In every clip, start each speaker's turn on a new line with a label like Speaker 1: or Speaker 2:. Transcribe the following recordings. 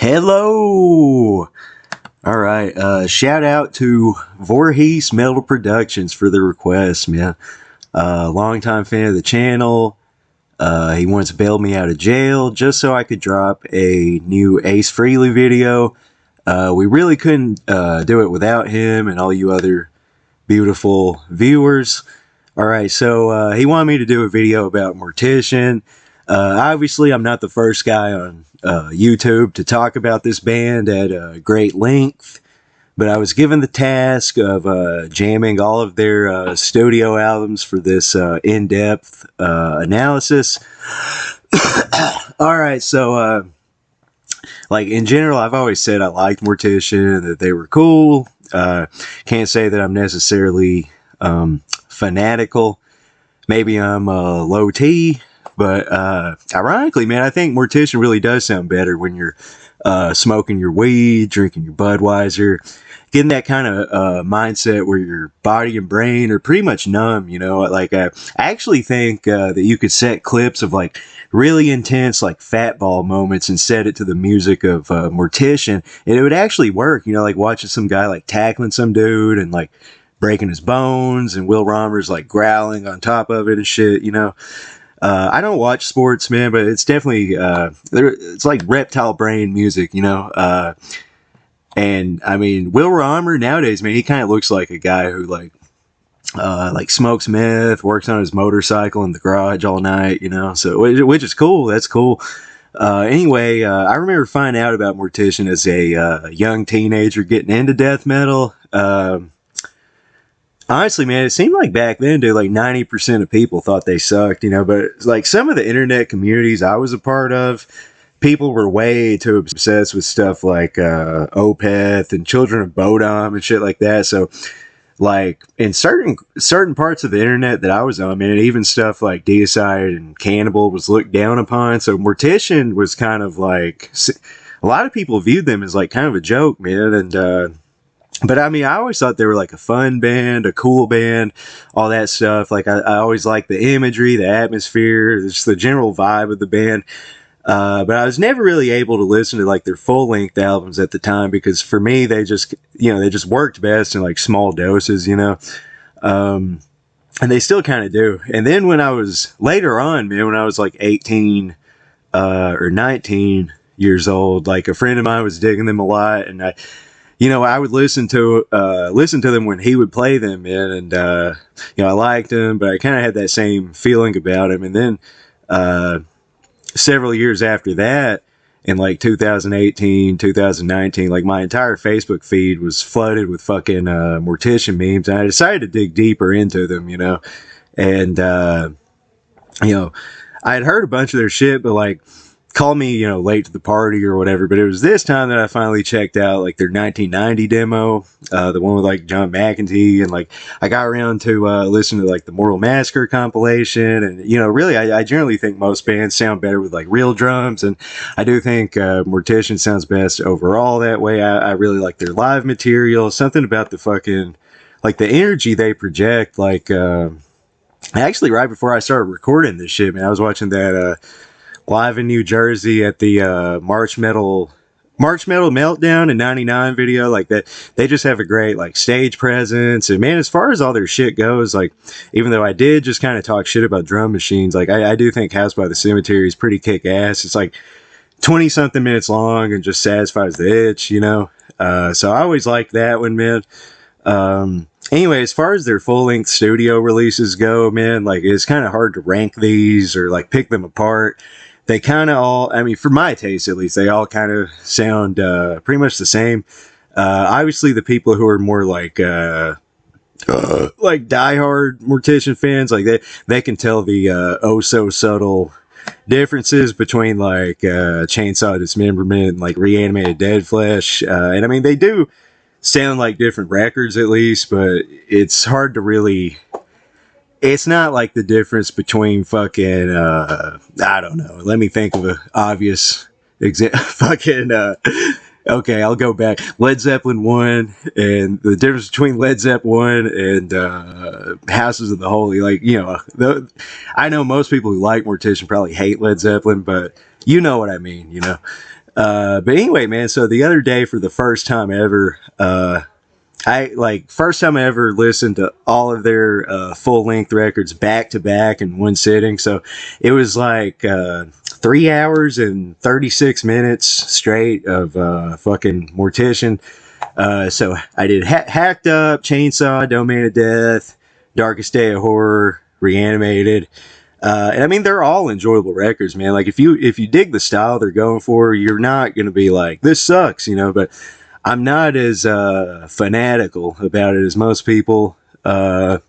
Speaker 1: Hello! Alright, shout out to Voorhees Metal Productions for the request, man. Longtime fan of the channel. He once bailed me out of jail just so I could drop a new Ace Frehley video. We really couldn't do it without him and all you other beautiful viewers. Alright, so he wanted me to do a video about Mortician. Obviously, I'm not the first guy on YouTube to talk about this band at great length, but I was given the task of jamming all of their studio albums for this in-depth analysis. Alright, so like in general, I've always said I liked Mortician, that they were cool. Can't say that I'm necessarily fanatical. Maybe I'm low T. But ironically, man, I think Mortician really does sound better when you're smoking your weed, drinking your Budweiser, getting that kind of mindset where your body and brain are pretty much numb, you know? Like, I actually think that you could set clips of, like, really intense, like, fat ball moments and set it to the music of Mortician, and it would actually work, you know, like watching some guy, like, tackling some dude and, like, breaking his bones, and Will Romer's, like, growling on top of it and shit, you know? I don't watch sports, man, but it's definitely, it's like reptile brain music, you know? And I mean, Will Romer nowadays, man, he kind of looks like a guy who like smokes meth, works on his motorcycle in the garage all night, you know? So, which is cool. That's cool. Anyway, I remember finding out about Mortician as a young teenager getting into death metal. Honestly, man, it seemed like back then, dude, like 90% of people thought they sucked, you know, but like some of the internet communities I was a part of, people were way too obsessed with stuff like Opeth and Children of Bodom and shit like that. So, like, in certain parts of the internet that I was on, man, even stuff like Deicide and Cannibal was looked down upon. So Mortician was kind of like, a lot of people viewed them as like kind of a joke, man, and but I mean, I always thought they were like a fun band, a cool band, all that stuff. Like, I always liked the imagery, the atmosphere, just the general vibe of the band. But I was never really able to listen to like their full length albums at the time because for me, they just, you know, they just worked best in like small doses, you know. And they still kind of do. And then when I was later on, man, when I was like 18 or 19 years old, like a friend of mine was digging them a lot, and I would listen to them when he would play them, man, and I liked him, but I kind of had that same feeling about him. And then several years after that, in like 2018, 2019, like my entire Facebook feed was flooded with fucking Mortician memes, and I decided to dig deeper into them, you know, and I had heard a bunch of their shit, but like, call me, you know, late to the party or whatever, but it was this time that I finally checked out like their 1990 demo, the one with like John McEntee, and like I got around to listen to like the Mortal Massacre compilation, and you know, really, I generally think most bands sound better with like real drums, and I do think Mortician sounds best overall that way. I really like their live material, something about the fucking, like the energy they project, like actually right before I started recording this shit, man, I was watching that live in New Jersey at the March Metal Meltdown in '99 video, like that. They just have a great like stage presence, and man, as far as all their shit goes, like even though I did just kind of talk shit about drum machines, like I do think House by the Cemetery is pretty kick ass. It's like 20 something minutes long and just satisfies the itch, you know. So I always liked that one, man. Anyway, as far as their full-length studio releases go, man, like it's kind of hard to rank these or like pick them apart. They kind of all, I mean, for my taste at least, they all kind of sound pretty much the same. Obviously, the people who are more like diehard Mortician fans, like they can tell the oh so subtle differences between like Chainsaw Dismemberment and like Reanimated Dead Flesh, and I mean they do sound like different records at least, but it's hard to really. It's not like the difference between fucking, I don't know. Let me think of an obvious example. Fucking Okay, I'll go back. Led Zeppelin 1, and the difference between Led Zeppelin 1 and Houses of the Holy. Like, I know most people who like Mortician probably hate Led Zeppelin, but you know what I mean, you know. But anyway, man, so the other day, for the first time ever, first time I ever listened to all of their full length records back to back in one sitting. So it was like 3 hours and 36 minutes straight of fucking Mortician. So I did Hacked Up, Chainsaw, Domain of Death, Darkest Day of Horror, Reanimated. And I mean, they're all enjoyable records, man. Like if you dig the style they're going for, you're not going to be like, this sucks, you know, but I'm not as fanatical about it as most people. I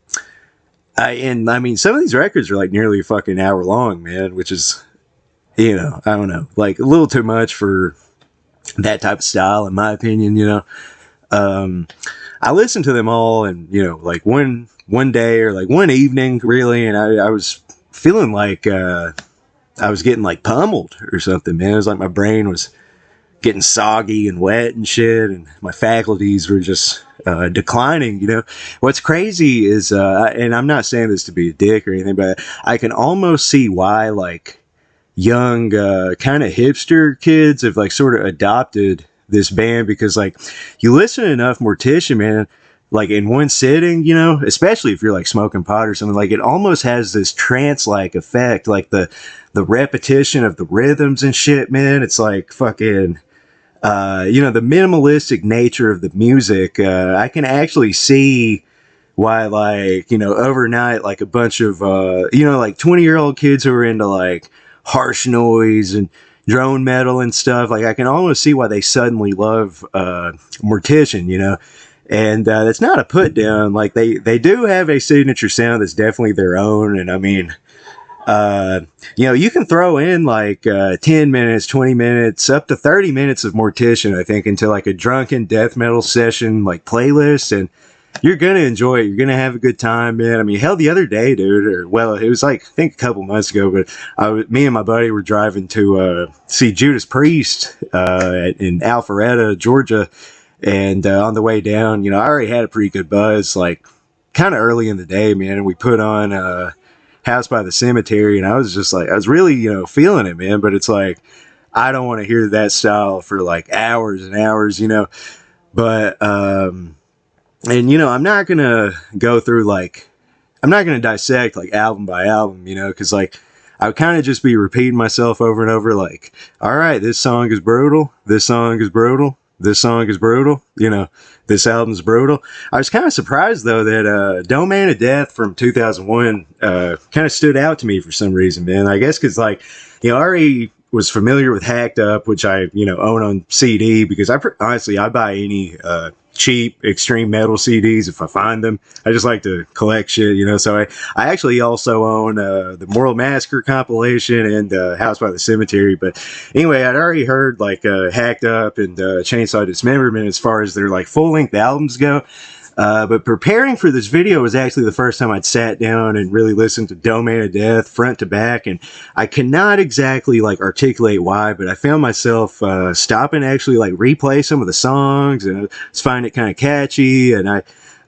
Speaker 1: mean, some of these records are like nearly a fucking hour long, man, which is, I don't know, like a little too much for that type of style, in my opinion, I listened to them all, and, like one day or like one evening, really, and I was feeling like I was getting like pummeled or something, man. It was like my brain was getting soggy and wet and shit, and my faculties were just declining. What's crazy is, and I'm not saying this to be a dick or anything, but I can almost see why like young kind of hipster kids have like sort of adopted this band, because like you listen to enough Mortician, man, like in one sitting, especially if you're like smoking pot or something, like it almost has this trance-like effect, like the repetition of the rhythms and shit, man. It's like fucking the minimalistic nature of the music. I can actually see why, like, overnight, like a bunch of, like 20-year-old kids who are into like harsh noise and drone metal and stuff. Like, I can almost see why they suddenly love Mortician, and that's not a put down. Like, they do have a signature sound that's definitely their own. And I mean, you can throw in like 10 minutes, 20 minutes, up to 30 minutes of Mortician, I think, into like a drunken death metal session, like playlist, and you're going to enjoy it. You're going to have a good time, man. I mean, hell, the other day, dude, it was like, I think a couple months ago, but me and my buddy were driving to see Judas Priest in Alpharetta, Georgia, and on the way down, I already had a pretty good buzz, like kind of early in the day, man, and we put on House by the Cemetery, and I was just like, I was really, feeling it, man. But it's like, I don't want to hear that style for like hours and hours, but I'm not gonna go through like, I'm not gonna dissect like album by album, because like I would kind of just be repeating myself over and over, like, all right, this song is brutal, this song is brutal, this song is brutal, this album's brutal. I was kind of surprised, though, that Domain of Death from 2001 kind of stood out to me for some reason, man. I guess because, like, I already was familiar with Hacked Up, which I, own on CD, because honestly, I buy any cheap extreme metal CDs if I find them. I just like to collect shit, so I actually also own the Moral Massacre compilation and House by the Cemetery. But anyway, I'd already heard like Hacked Up and Chainsaw Dismemberment as far as their like full-length albums go. But preparing for this video was actually the first time I'd sat down and really listened to Domain of Death front to back, and I cannot exactly like articulate why, but I found myself stopping to actually like replay some of the songs, and I was finding it kind of catchy. And I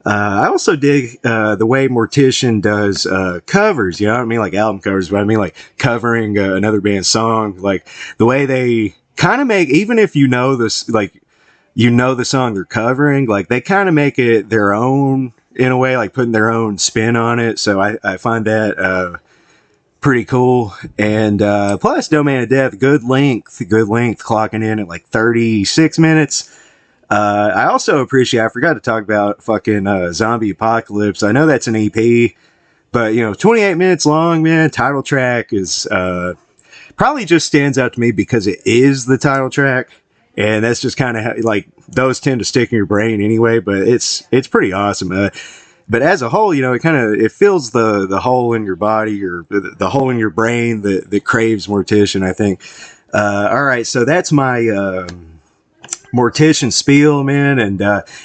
Speaker 1: also dig the way Mortician does covers, I don't mean like album covers, but I mean like covering another band's song, like the way they kind of make, even if this, like, the song they're covering, like they kind of make it their own in a way, like putting their own spin on it. So I find that pretty cool. And plus Domain of Death, good length, clocking in at like 36 minutes. I also appreciate, I forgot to talk about fucking Zombie Apocalypse. I know that's an EP, but 28 minutes long, man. Title track is probably just stands out to me because it is the title track. And that's just kind of like, those tend to stick in your brain anyway, but it's pretty awesome. But as a whole, it fills the hole in your body, or the hole in your brain that craves Mortician, I think. All right, so that's my Mortician spiel, man. And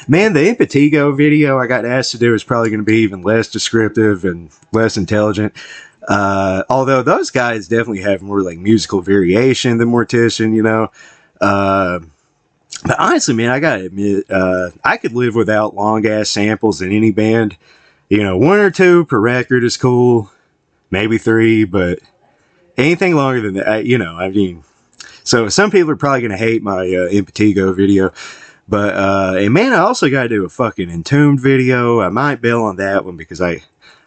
Speaker 1: man, the Impetigo video I got asked to do is probably going to be even less descriptive and less intelligent. Although those guys definitely have more like musical variation than Mortician, But honestly, man, I gotta admit, I could live without long ass samples in any band. You know, one or two per record is cool, maybe three, but anything longer than that, you know, I mean, so some people are probably gonna hate my Impetigo video, but and man, I also gotta do a fucking Entombed video. I might bail on that one because I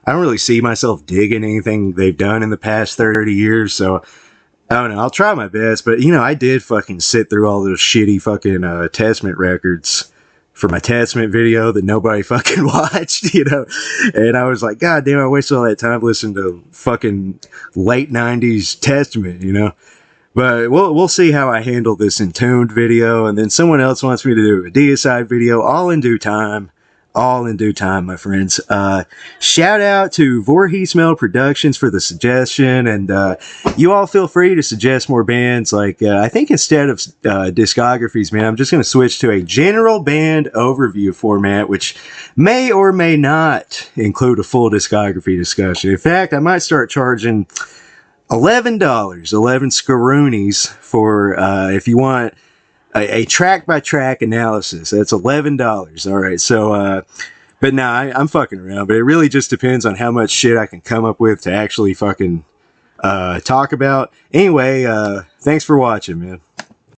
Speaker 1: don't really see myself digging anything they've done in the past 30 years, so I don't know. I'll try my best, but you know, I did fucking sit through all those shitty fucking Testament records for my Testament video that nobody fucking watched, you know. And I was like, God damn, I wasted all that time listening to fucking late '90s Testament, you know. But we'll see how I handle this Entombed video, and then someone else wants me to do a Deicide video, all in due time. All in due time, my friends. Shout out to Voorhees Mel Productions for the suggestion, and you all feel free to suggest more bands. Like, I think instead of discographies, man, I'm just going to switch to a general band overview format, which may or may not include a full discography discussion. In fact, I might start charging $11, 11 scaroonies for if you want a track by track analysis. That's $11. All right, so but nah, I'm fucking around. But it really just depends on how much shit I can come up with to actually fucking talk about. Anyway, thanks for watching, man.